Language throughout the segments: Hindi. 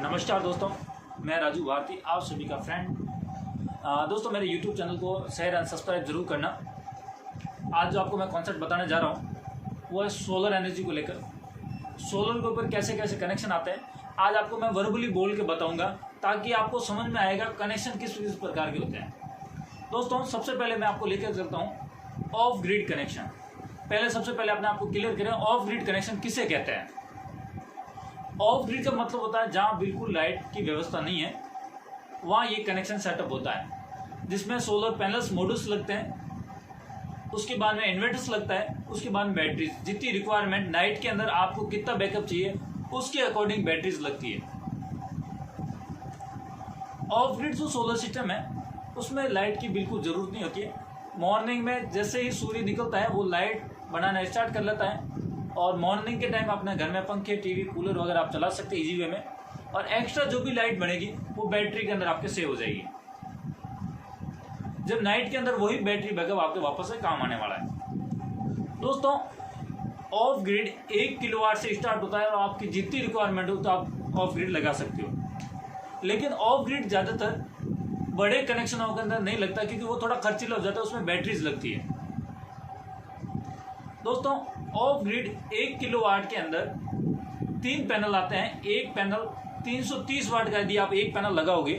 नमस्कार दोस्तों, मैं राजू भारती, आप सभी का फ्रेंड। दोस्तों, मेरे YouTube चैनल को शेयर एंड सब्सक्राइब जरूर करना। आज जो आपको मैं कॉन्सेप्ट बताने जा रहा हूँ वो है सोलर एनर्जी को लेकर। सोलर के ऊपर कैसे कैसे कनेक्शन आते हैं आज आपको मैं वर्बली बोल के बताऊँगा, ताकि आपको समझ में आएगा कनेक्शन किस किस प्रकार के होते हैं। दोस्तों, सबसे पहले मैं आपको लेकर चलता हूँ ऑफ ग्रिड कनेक्शन। सबसे पहले अपने आपको क्लियर करें ऑफ ग्रिड कनेक्शन किसे कहते हैं। ऑफ ग्रिड का मतलब होता है जहाँ बिल्कुल लाइट की व्यवस्था नहीं है, वहाँ ये कनेक्शन सेटअप होता है, जिसमें सोलर पैनल्स मॉड्यूल्स लगते हैं, उसके बाद में इन्वर्टर्स लगता है, उसके बाद में बैटरीज। जितनी रिक्वायरमेंट नाइट के अंदर आपको कितना बैकअप चाहिए उसके अकॉर्डिंग बैटरीज लगती है। ऑफ ग्रिड जो सोलर सिस्टम है उसमें लाइट की बिल्कुल जरूरत नहीं होती है। मॉर्निंग में जैसे ही सूर्य निकलता है वो लाइट बनाना स्टार्ट कर लेता है, और मॉर्निंग के टाइम अपने घर में पंखे, टीवी, कूलर वगैरह आप चला सकते हैं इजी वे में। और एक्स्ट्रा जो भी लाइट बनेगी वो बैटरी के अंदर आपके सेव हो जाएगी। जब नाइट के अंदर वही बैटरी बैकअप आपके वापस से काम आने वाला है। दोस्तों, ऑफ ग्रिड 1 किलोवाट से स्टार्ट होता है, और आपकी जितनी रिक्वायरमेंट हो तो आप ऑफ ग्रिड लगा सकते हो। लेकिन ऑफ ग्रिड ज़्यादातर बड़े कनेक्शनों के अंदर नहीं लगता, क्योंकि वो थोड़ा खर्चीला हो जाता है, उसमें बैटरीज लगती है। दोस्तों, ऑफ ग्रिड 1 किलोवाट के अंदर 3 पैनल आते हैं। एक पैनल 330 वाट का यदि आप एक पैनल लगाओगे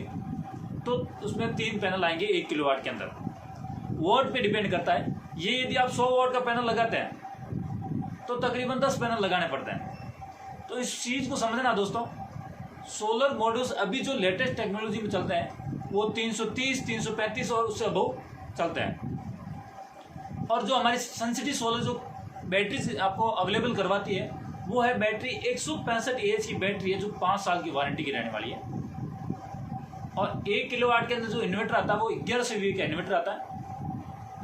तो उसमें 3 पैनल आएंगे 1 किलोवाट के अंदर। वाट पे डिपेंड करता है। ये यदि आप 100 वाट का पैनल लगाते हैं तो तकरीबन 10 पैनल लगाने पड़ते हैं। तो इस चीज़ को समझना दोस्तों, सोलर मॉड्यूल्स अभी जो लेटेस्ट टेक्नोलॉजी में चलते हैं वो 330, 335 और उससे अबव चलते हैं। और जो हमारी सनसिटी सोलर जो बैटरी आपको अवेलेबल करवाती है वो है बैटरी 165 AH की बैटरी है, जो 5 साल की वारंटी की रहने वाली है। और 1 किलोवाट के अंदर जो इन्वर्टर आता है वो 1100 VA का इन्वर्टर आता है।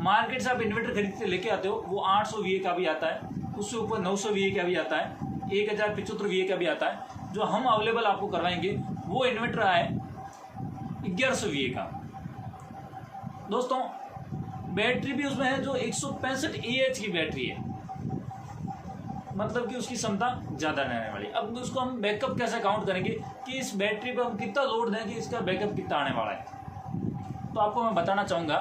मार्केट से आप इन्वर्टर खरीदते लेके आते हो वो 800 VA का भी आता है, उससे ऊपर 900 VA का भी आता है, 1075 VA का भी आता है। जो हम अवेलेबल आपको करवाएंगे वो इन्वर्टर है 1100 VA का। दोस्तों, बैटरी भी उसमें है जो 165 AH की बैटरी है, मतलब कि उसकी क्षमता ज़्यादा रहने वाली। अब उसको हम बैकअप कैसे काउंट करेंगे कि इस बैटरी पर हम कितना लोड दें कि इसका बैकअप कितना आने वाला है। तो आपको मैं बताना चाहूँगा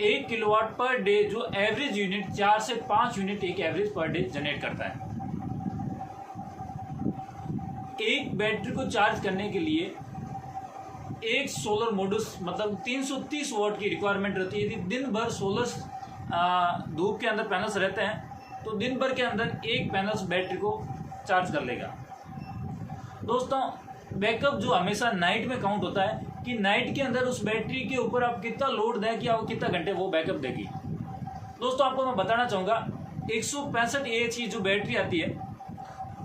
1 किलोवाट पर डे जो एवरेज यूनिट 4 से 5 यूनिट एक एवरेज पर डे जनरेट करता है। एक बैटरी को चार्ज करने के लिए एक सोलर मॉड्यूल मतलब 330 वाट की रिक्वायरमेंट रहती है। यदि दिन भर सोलर धूप के अंदर पैनल्स रहते हैं तो दिन भर के अंदर एक पैनल्स बैटरी को चार्ज कर लेगा। दोस्तों, बैकअप जो हमेशा नाइट में काउंट होता है कि नाइट के अंदर उस बैटरी के ऊपर आप कितना लोड दें कि आप कितना घंटे वो बैकअप देगी। दोस्तों, आपको मैं बताना चाहूँगा 165 AH की जो बैटरी आती है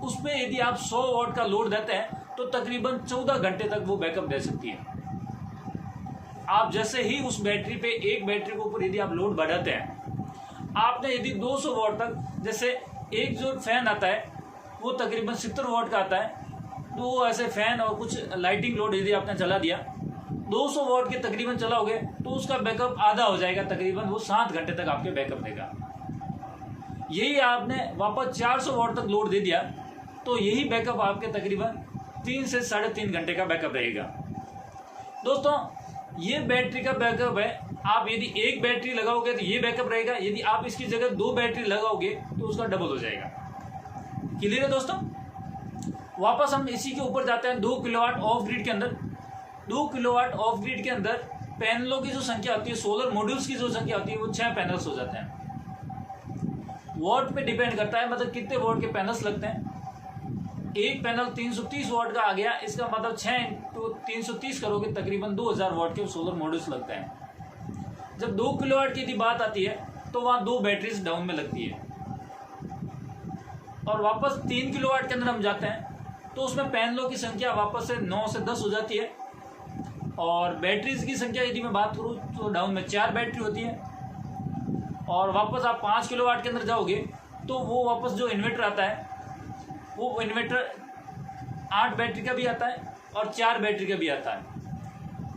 उसमें यदि आप 100 वाट का लोड देते हैं तो तकरीबन 14 घंटे तक वो बैकअप दे सकती है। आप जैसे ही उस बैटरी पे एक बैटरी के ऊपर यदि आप लोड बढ़ाते हैं, आपने यदि 200 वाट तक, जैसे एक जो फैन आता है वो तकरीबन 70 वाट का आता है, तो वो ऐसे फैन और कुछ लाइटिंग लोड यदि आपने चला दिया 200 वाट के तकरीबन चलाओगे तो उसका बैकअप आधा हो जाएगा, तकरीबन वो 7 घंटे तक आपके बैकअप देगा। यही आपने वापस 400 वाट तक लोड दे दिया तो यही बैकअप आपके तकरीबन 3 से 3.5 घंटे का बैकअप रहेगा। दोस्तों, ये बैटरी का बैकअप है। आप यदि एक बैटरी लगाओगे तो ये बैकअप रहेगा, यदि आप इसकी जगह 2 बैटरी लगाओगे तो उसका डबल हो जाएगा। क्लियर है दोस्तों? वापस हम इसी के ऊपर जाते हैं 2 किलोवाट ऑफ ग्रिड के अंदर। 2 किलोवाट ऑफ ग्रिड के अंदर पैनलों की जो संख्या होती है, सोलर मॉड्यूल्स की जो संख्या होती है वो 6 पैनल्स हो जाते हैं। वॉट पे डिपेंड करता है, मतलब कितने वॉट के पैनल्स लगते हैं। एक पैनल 330 वाट का आ गया, इसका मतलब 6 तो 330 करोगे तकरीबन 2000 वाट के सोलर मॉड्यूल्स लगते हैं। जब 2 किलोवाट की यदि बात आती है तो वहाँ 2 बैटरीज डाउन में लगती है। और वापस 3 किलोवाट के अंदर हम जाते हैं तो उसमें पैनलों की संख्या वापस से 9 से 10 हो जाती है। और बैटरीज की संख्या यदि मैं बात करूँ तो डाउन में 4 बैटरी होती है। और वापस आप 5 किलोवाट के अंदर जाओगे तो वो वापस जो इन्वर्टर आता है वो इन्वर्टर 8 बैटरी का भी आता है और 4 बैटरी का भी आता है।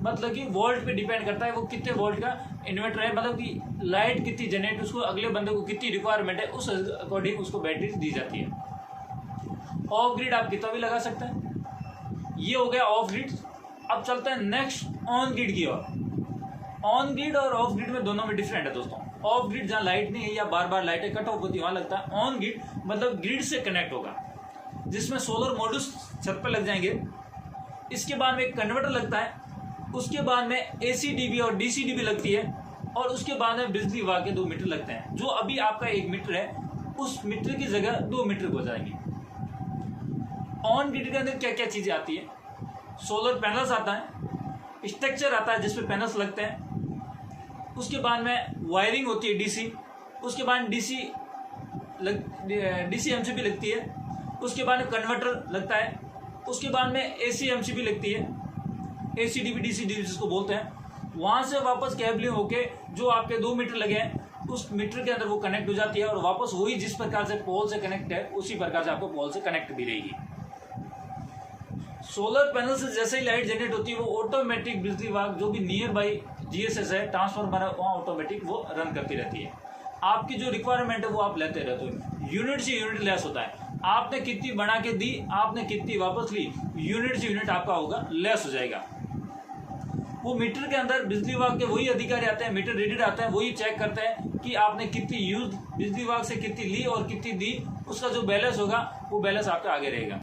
मतलब कि वोल्ट पे डिपेंड करता है वो कितने वोल्ट का इन्वर्टर है, मतलब कि लाइट कितनी जनरेट, उसको अगले बंदे को कितनी रिक्वायरमेंट है उस अकॉर्डिंग उसको बैटरी दी जाती है। ऑफ ग्रिड आप कितना भी लगा सकते हैं। ये हो गया ऑफ ग्रिड। अब चलते हैं नेक्स्ट ऑन ग्रिड की ओर। ऑन ग्रिड और ऑफ ग्रिड में दोनों में डिफरेंट है दोस्तों। ऑफ ग्रिड जहाँ लाइट नहीं है या बार बार लाइटें कट ऑफ होती है वहां लगता है। ऑन ग्रिड मतलब ग्रिड से कनेक्ट होगा, जिसमें सोलर मॉड्यूल्स छत पर लग जाएंगे। इसके बाद में एक कन्वर्टर लगता है, उसके बाद में ACDB और DCDB लगती है, और उसके बाद में बिजली विभाग के 2 मीटर लगते हैं। जो अभी आपका 1 मीटर है उस मीटर की जगह 2 मीटर हो जाएंगे। ऑन ग्रिड के अंदर क्या क्या चीजें आती है? सोलर पैनल्स आता है, स्ट्रक्चर आता है जिसपे पैनल्स लगते हैं, उसके बाद में वायरिंग होती है DC, उसके बाद DC MCB लगती है, उसके बाद में कन्वर्टर लगता है, उसके बाद में AC MCB लगती है, ACDB DCDB जिसको बोलते हैं। वहां से वापस केबलिंग होके जो आपके 2 मीटर लगे हैं उस मीटर के अंदर वो कनेक्ट हो जाती है, और वापस वही जिस प्रकार से पोल से कनेक्ट है उसी प्रकार से आपको पोल से कनेक्ट भी रहेगी। सोलर पैनल से जैसे ही लाइट जनरेट होती है वो ऑटोमेटिक बिजली विभाग जो भी नियर बाई GSS है, ट्रांसफार्मर है, वहाँ ऑटोमेटिक वो रन करती रहती है। आपकी जो रिक्वायरमेंट है वो आप लेते रहते हो। यूनिट से यूनिट लेस होता है। आपने कितनी बना के दी, आपने कितनी वापस ली, यूनिट से यूनिट आपका होगा लेस हो जाएगा। वो मीटर के अंदर बिजली विभाग के वही अधिकारी आते हैं, मीटर रीडर आते हैं, वही चेक करते हैं कि आपने कितनी यूज बिजली विभाग से कितनी ली और कितनी दी। उसका जो बैलेंस होगा वो बैलेंस आपका आगे रहेगा।